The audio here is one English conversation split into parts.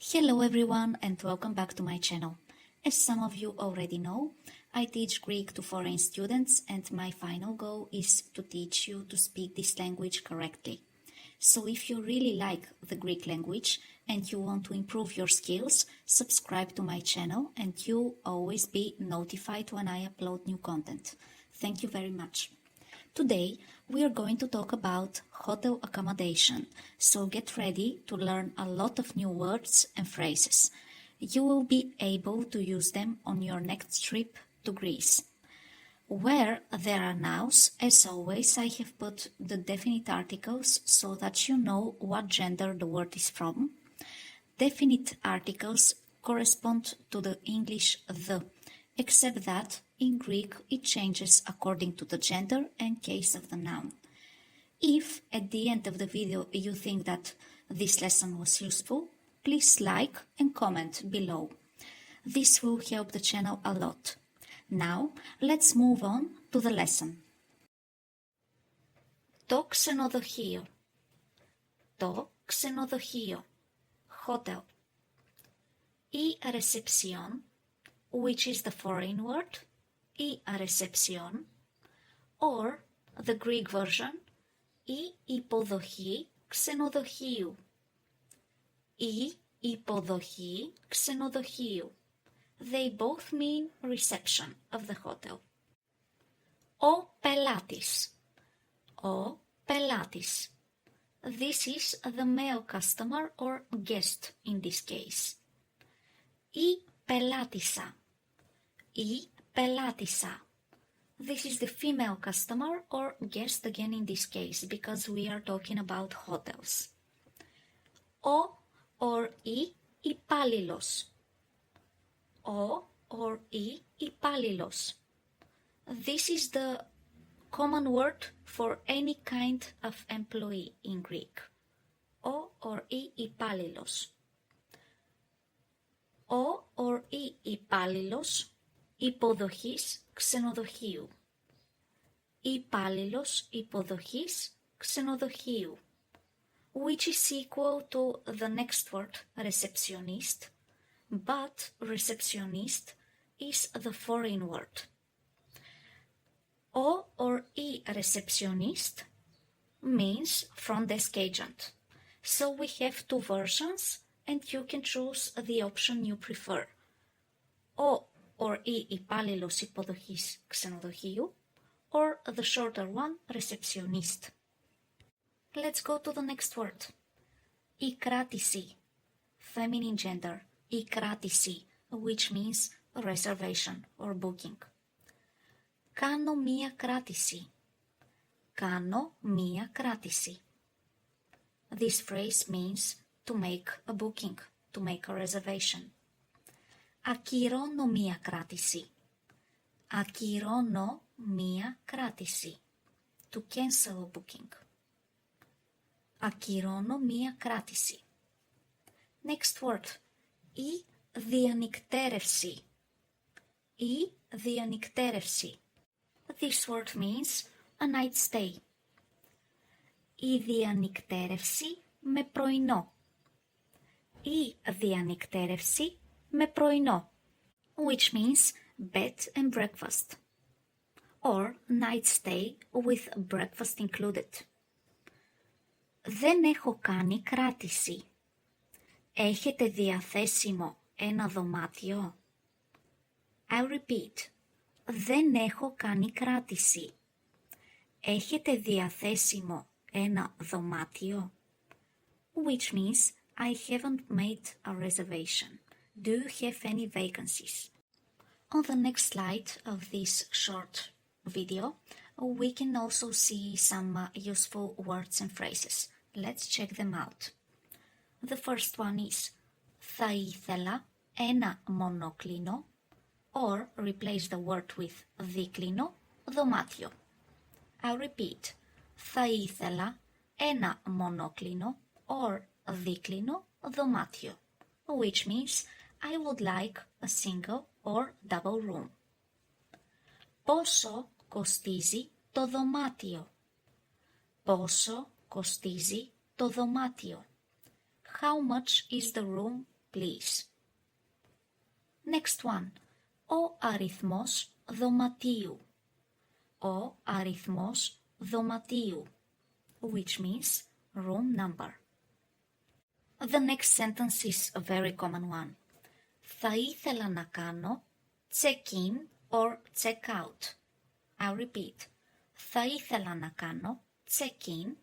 Hello everyone and welcome back to my channel. As some of you already know, I teach Greek to foreign students and my final goal is to teach you to speak this language correctly. So if you really like the Greek language and you want to improve your skills, subscribe to my channel and you'll always be notified when I upload new content. Thank you very much. Today, we are going to talk about hotel accommodation, so get ready to learn a lot of new words and phrases. You will be able to use them on your next trip to Greece. Where there are nouns, as always, I have put the definite articles so that you know what gender the word is from. Definite articles correspond to the English the, except that in Greek it changes according to the gender and case of the noun. If at the end of the video you think that this lesson was useful, please like and comment below. This will help the channel a lot. Now, let's move on to the lesson. Το ξενοδοχείο. Το ξενοδοχείο. Hotel. Η recepción, which is the foreign word, η recepción, or the Greek version, η υποδοχή ξενοδοχείου. Η υποδοχή ξενοδοχείου. They both mean reception of the hotel. Ο πελάτης. Ο πελάτης. This is the male customer or guest in this case. Η πελάτισσα. Η πελάτισσα. This is the female customer or guest again in this case because we are talking about hotels. Ο or η υπάλληλος. Ο or η υπάλληλος. This is the common word for any kind of employee in Greek. Ο or η υπάλληλος. Ο or η υπάλληλος υποδοχής ξενοδοχείου. Υπάλληλος υποδοχής ξενοδοχείου. Which is equal to the next word, receptionist, but receptionist is the foreign word. Ο or η receptionist means front desk agent. So we have two versions and you can choose the option you prefer. Ο or η υπάλληλος υποδοχής ξενοδοχείου or the shorter one, receptionist. Let's go to the next word. Η κράτηση, feminine gender, η κράτηση, which means reservation or booking. Κάνω μία κράτηση. Κάνω μία κράτηση. This phrase means to make a booking, to make a reservation. Ακυρώνω μία κράτηση. Ακυρώνω μία κράτηση. To cancel a booking. Ακυρώνω μία κράτηση. Next word. Η διανυκτέρευση. Η διανυκτέρευση. This word means a night stay. Η διανυκτέρευση με πρωινό. Η διανυκτέρευση με πρωινό. Which means bed and breakfast. Or night stay with breakfast included. Δεν έχω κάνει κράτηση. Έχετε διαθέσιμο ένα δωμάτιο? I'll repeat. Δεν έχω κάνει κράτηση. Έχετε διαθέσιμο ένα δωμάτιο? Which means I haven't made a reservation. Do you have any vacancies? On the next slide of this short video, we can also see some useful words and phrases. Let's check them out. The first one is θα ήθελα ένα μονόκλινο or replace the word with δίκλινο δωμάτιο. I'll repeat. Θα ήθελα ένα μονόκλινο or δίκλινο δωμάτιο, which means I would like a single or double room. Πόσο κοστίζει το δωμάτιο? Πόσο κοστίζει το δωμάτιο? How much is the room please. Next one. Ο αριθμός δωματίου. Ο αριθμός δωματίου, which means room number. The next sentence is a very common one. Θα ήθελα να κάνω check-in or check-out. I'll repeat. Θα ήθελα να κάνω check-in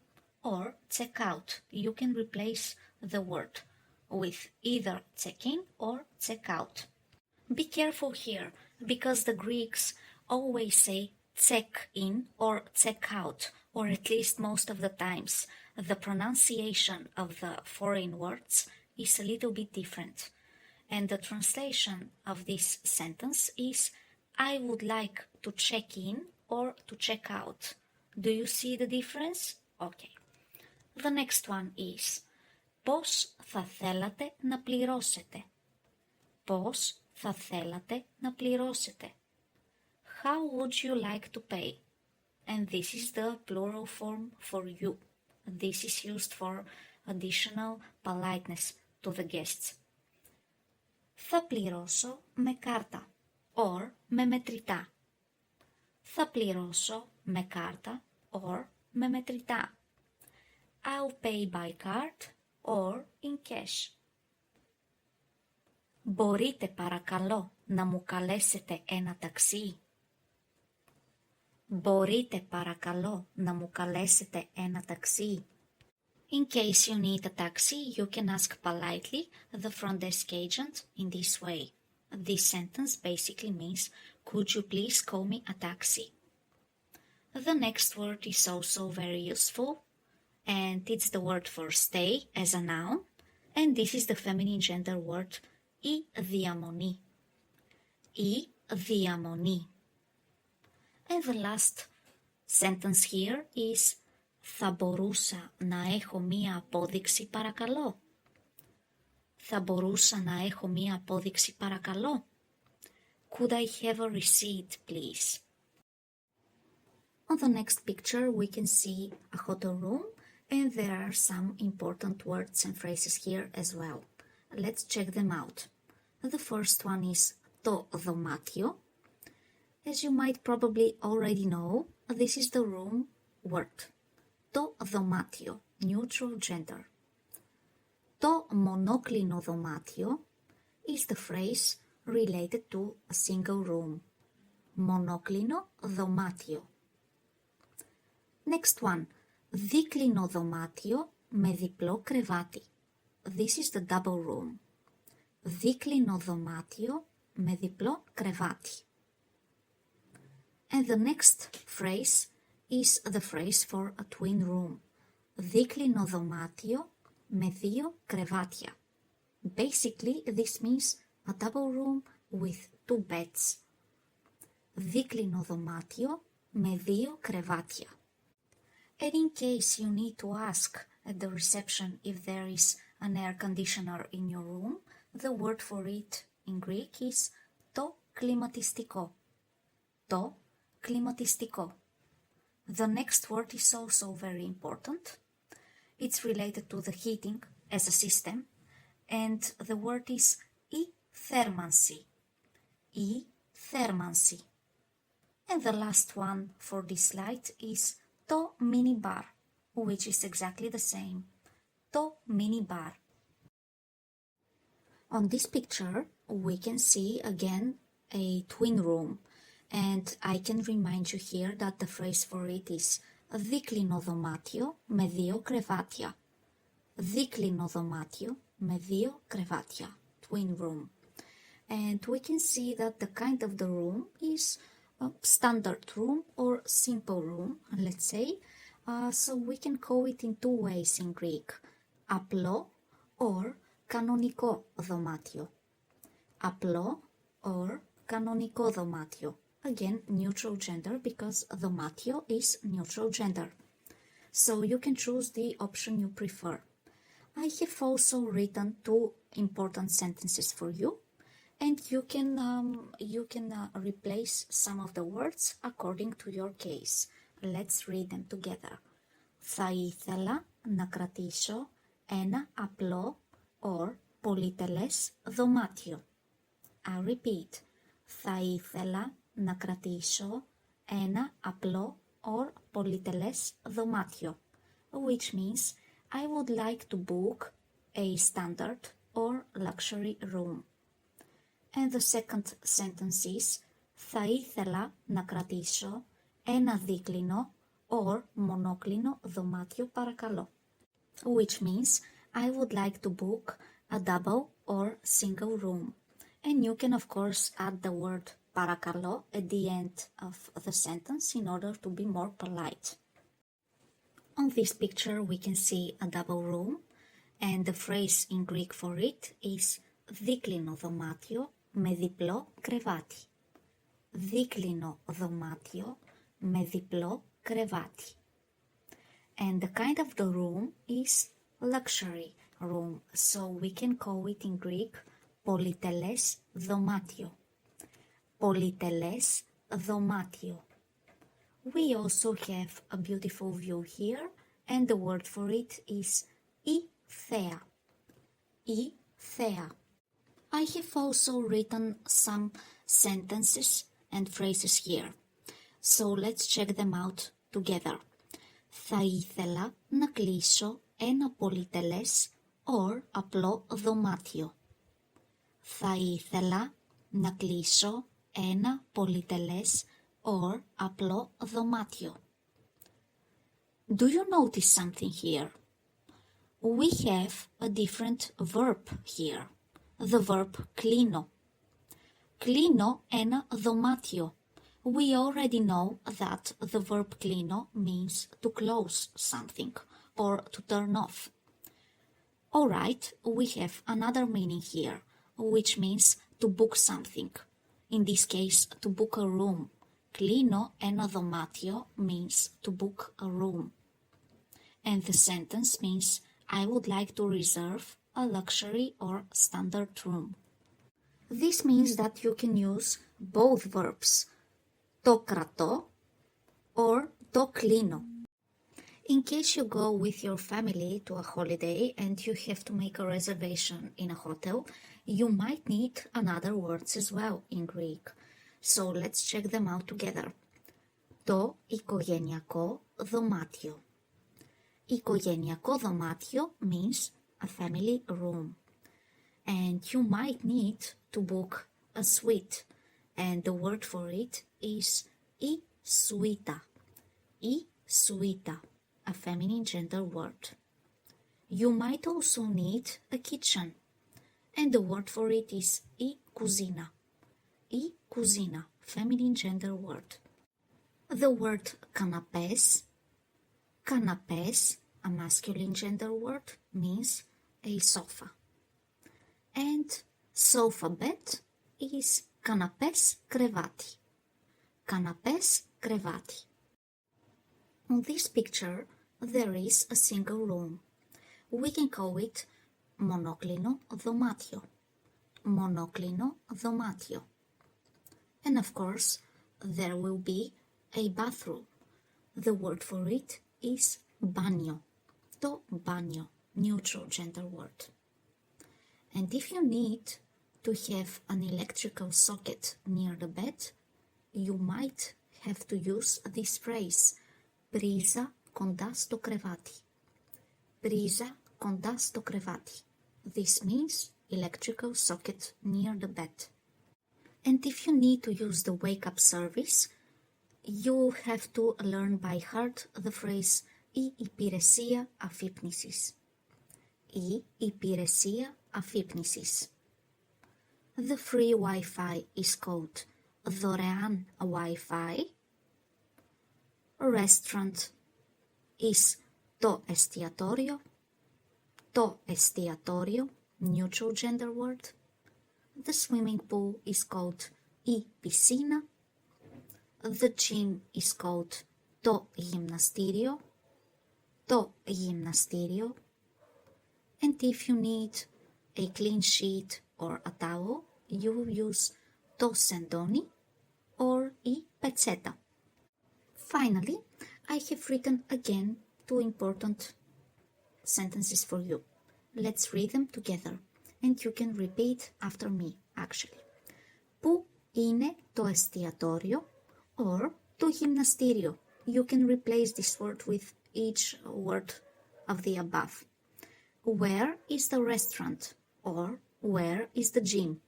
or check-out. You can replace the word with either check-in or check-out. Be careful here, because the Greeks always say check-in or check-out, or at least most of the times. The pronunciation of the foreign words is a little bit different. And the translation of this sentence is I would like to check in or to check out. Do you see the difference? Okay. The next one is πώς θα θέλατε να πληρώσετε. Πώς θα θέλατε να πληρώσετε. How would you like to pay? And this is the plural form for you. This is used for additional politeness to the guests. Θα πληρώσω με κάρτα or με μετρητά. Θα πληρώσω με κάρτα or με μετρητά. I'll pay by card or in cash. Μπορείτε παρακαλώ να μου καλέσετε ένα ταξί. Μπορείτε παρακαλώ να μου καλέσετε ένα ταξί. In case you need a taxi, you can ask politely the front desk agent in this way. This sentence basically means, could you please call me a taxi? The next word is also very useful, and it's the word for stay as a noun, and this is the feminine gender word η διαμονή. Η διαμονή. And the last sentence here is θα μπορούσα να έχω μία απόδειξη παρακαλώ. Θα μπορούσα να έχω μία απόδειξη παρακαλώ. Could I have a receipt, please? On the next picture we can see a hotel room, and there are some important words and phrases here as well. Let's check them out. The first one is το δωμάτιο. As you might probably already know, this is the room word. Το δωμάτιο, neutral gender. Το μονόκλινο δωμάτιο is the phrase related to a single room. Μονόκλινο δωμάτιο. Next one, δίκλινο δωμάτιο με διπλό κρεβάτι. This is the double room. Δίκλινο δωμάτιο με διπλό κρεβάτι. And the next phrase is the phrase for a twin room. Δίκλινο δωμάτιο με δύο κρεβάτια. Basically, this means a double room with two beds. Δίκλινο δωμάτιο με δύο κρεβάτια. And in case you need to ask at the reception if there is an air conditioner in your room, the word for it in Greek is το κλιματιστικό. Το κλιματιστικό. The next word is also very important. It's related to the heating as a system, and the word is η θέρμανση. Η θέρμανση. And the last one for this slide is το minibar, which is exactly the same. Το minibar. On this picture, we can see again a twin room, and I can remind you here that the phrase for it is δίκλινο δωμάτιο με δύο κρεβάτια. Δίκλινο δωμάτιο με δύο κρεβάτια. Twin room. And we can see that the kind of the room is a standard room or simple room, let's say. So we can call it in two ways in Greek. Απλό or κανονικό δωμάτιο. Απλό or κανονικό δωμάτιο. Again, neutral gender because δωμάτιο is neutral gender. So you can choose the option you prefer. I have also written two important sentences for you, and you can replace some of the words according to your case. Let's read them together. Θα ήθελα να κρατήσω ένα απλό or πολυτελές δωμάτιο. I repeat. Θα ήθελα να κρατήσω ένα απλό or πολυτελές δωμάτιο, which means I would like to book a standard or luxury room. And the second sentence is θα ήθελα να κρατήσω ένα δίκλινο or μονόκλινο δωμάτιο παρακαλώ, which means I would like to book a double or single room. And you can of course add the word παρακαλώ at the end of the sentence in order to be more polite. On this picture we can see a double room and the phrase in Greek for it is δίκλινο δωμάτιο με διπλό κρεβάτι. Δίκλινο δωμάτιο με διπλό κρεβάτι. And the kind of the room is luxury room, so we can call it in Greek πολυτελές δωμάτιο. Πολυτελές δωμάτιο. We also have a beautiful view here and the word for it is η θέα. Η θέα. I have also written some sentences and phrases here, so let's check them out together. Θα ήθελα να κλείσω ένα πολυτελές or απλό δωμάτιο. Θα ήθελα να κλείσω ένα πολυτελές or απλό δωμάτιο. Do you notice something here? We have a different verb here. The verb κλείνω. Κλείνω ένα δωμάτιο. We already know that the verb κλείνω means to close something or to turn off. Alright, we have another meaning here, which means to book something. In this case, to book a room. Κλείνω ένα δωμάτιο means to book a room. And the sentence means I would like to reserve a luxury or standard room. This means that you can use both verbs, το κρατώ or το κλείνω. In case you go with your family to a holiday and you have to make a reservation in a hotel, you might need another words as well in Greek. So let's check them out together. Το οικογενειακό δωμάτιο. Οικογενειακό δωμάτιο means a family room. And you might need to book a suite. And the word for it is η σουίτα. Η σουίτα, a feminine gender word. You might also need a kitchen. And the word for it is η κουζίνα. Η κουζίνα, feminine gender word. The word καναπές. Canapés, a masculine gender word, means a sofa. And sofa bed is canapés κρεβάτι. Canapés κρεβάτι. On this picture, there is a single room. We can call it μονόκλινο δωμάτιο. Μονόκλινο δωμάτιο. And of course, there will be a bathroom. The word for it is bagno. Το bagno, neutral gender word. And if you need to have an electrical socket near the bed, you might have to use this phrase, πρίζα κοντά στο κρεβάτι. Πρίζα κοντά στο κρεβάτι. This means electrical socket near the bed. And if you need to use the wake-up service, you have to learn by heart the phrase η υπηρεσία αφύπνισης. Η υπηρεσία αφύπνισης. The free Wi-Fi is called δωρεάν Wi-Fi. Restaurant is το εστιατόριο. Το εστιατόριο, neutral gender word. The swimming pool is called η πισίνα. The gym is called το γυμναστήριο. Το γυμναστήριο. And if you need a clean sheet or a towel, you use το σεντόνι or η πετσέτα. Finally, I have written again 2 important sentences for you. Let's read them together. and you can repeat after me actually. Πού είναι το εστιατόριο or το γυμναστήριο? You can replace this word with each word of the above. Where is the restaurant or where is the gym?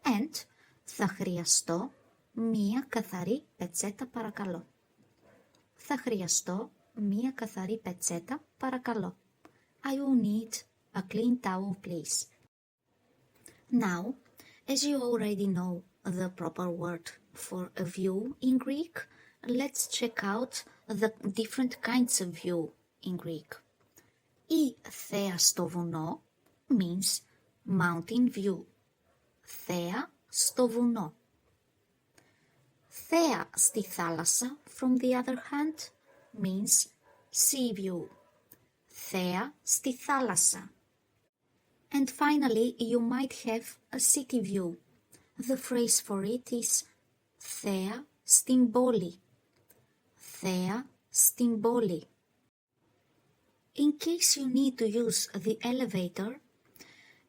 And θα χρειαστώ μία καθαρή πετσέτα παρακαλώ. Θα χρειαστώ μία καθαρή πετσέτα παρακαλώ. I will need a clean towel, please. Now, as you already know the proper word for a view in Greek, let's check out the different kinds of view in Greek. Η θέα στο βουνό means mountain view. Θέα στο βουνό. Θέα στη θάλασσα, from the other hand, means sea view. Θέα στη θάλασσα. And finally, you might have a city view. The phrase for it is θέα στην πόλη. Θέα στην πόλη. In case you need to use the elevator,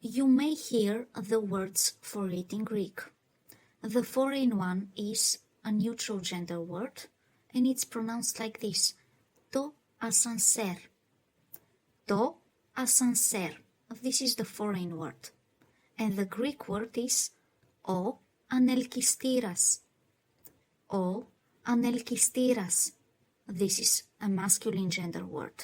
you may hear the words for it in Greek. The foreign one is a neutral gender word, and it's pronounced like this. Το ασανσέρ. Το ασανσέρ. This is the foreign word. And the Greek word is ο ανελκυστήρας. Ο ανελκυστήρας. This is a masculine gender word.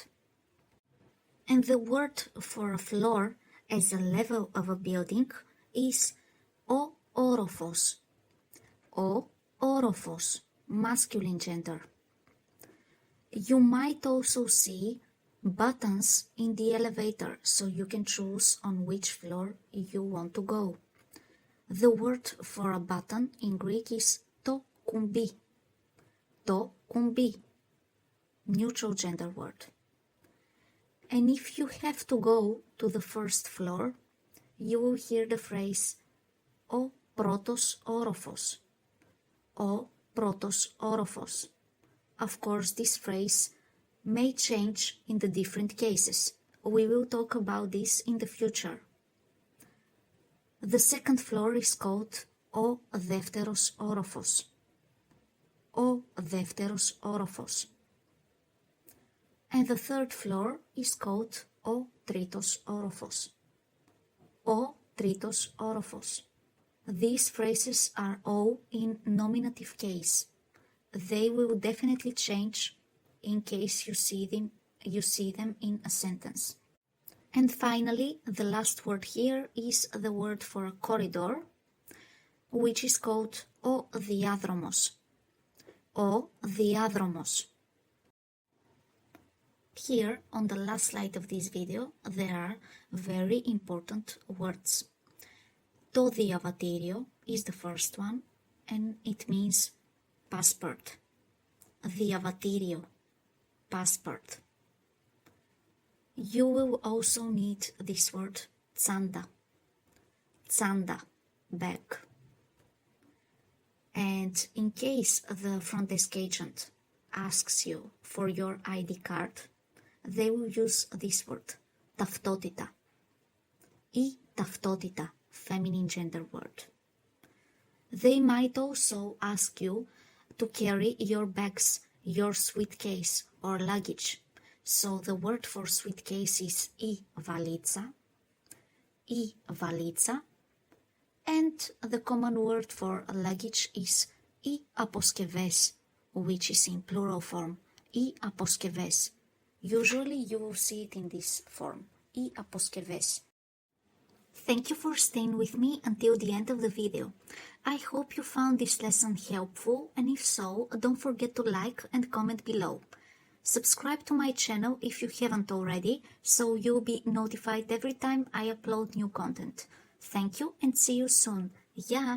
And the word for a floor as a level of a building is ο όροφος. Ο όροφος, masculine gender. You might also see buttons in the elevator, so you can choose on which floor you want to go. The word for a button in Greek is το κουμπί. Το κουμπί, neutral gender word. And if you have to go to the first floor, you will hear the phrase ο πρώτος όροφος. Ο πρώτος όροφος. Of course, this phrase may change in the different cases. We will talk about this in the future. The second floor is called ο δεύτερος όροφος. Ο δεύτερος όροφος. And the third floor is called ο τρίτος όροφος. Ο τρίτος όροφος. These phrases are all in nominative case. They will definitely change in case you see them in a sentence. And finally, the last word here is the word for a corridor, which is called ο διάδρομος. Ο διάδρομος. Here, on the last slide of this video, there are very important words. Το διαβατήριο is the first one, and it means passport. Διαβατήριο, passport. You will also need this word τσάντα. Τσάντα, bag. And in case the front desk agent asks you for your ID card, they will use this word, ταυτότητα. Η ταυτότητα, feminine gender word. They might also ask you to carry your bags, your suitcase or luggage. So the word for suitcase is η βαλίτσα. Η βαλίτσα. And the common word for luggage is οι αποσκευές, which is in plural form. Οι αποσκευές. Usually you will see it in this form. Οι αποσκευές. Thank you for staying with me until the end of the video. I hope you found this lesson helpful, and if so, don't forget to like and comment below. Subscribe to my channel if you haven't already, so you'll be notified every time I upload new content. Thank you and see you soon. Yeah!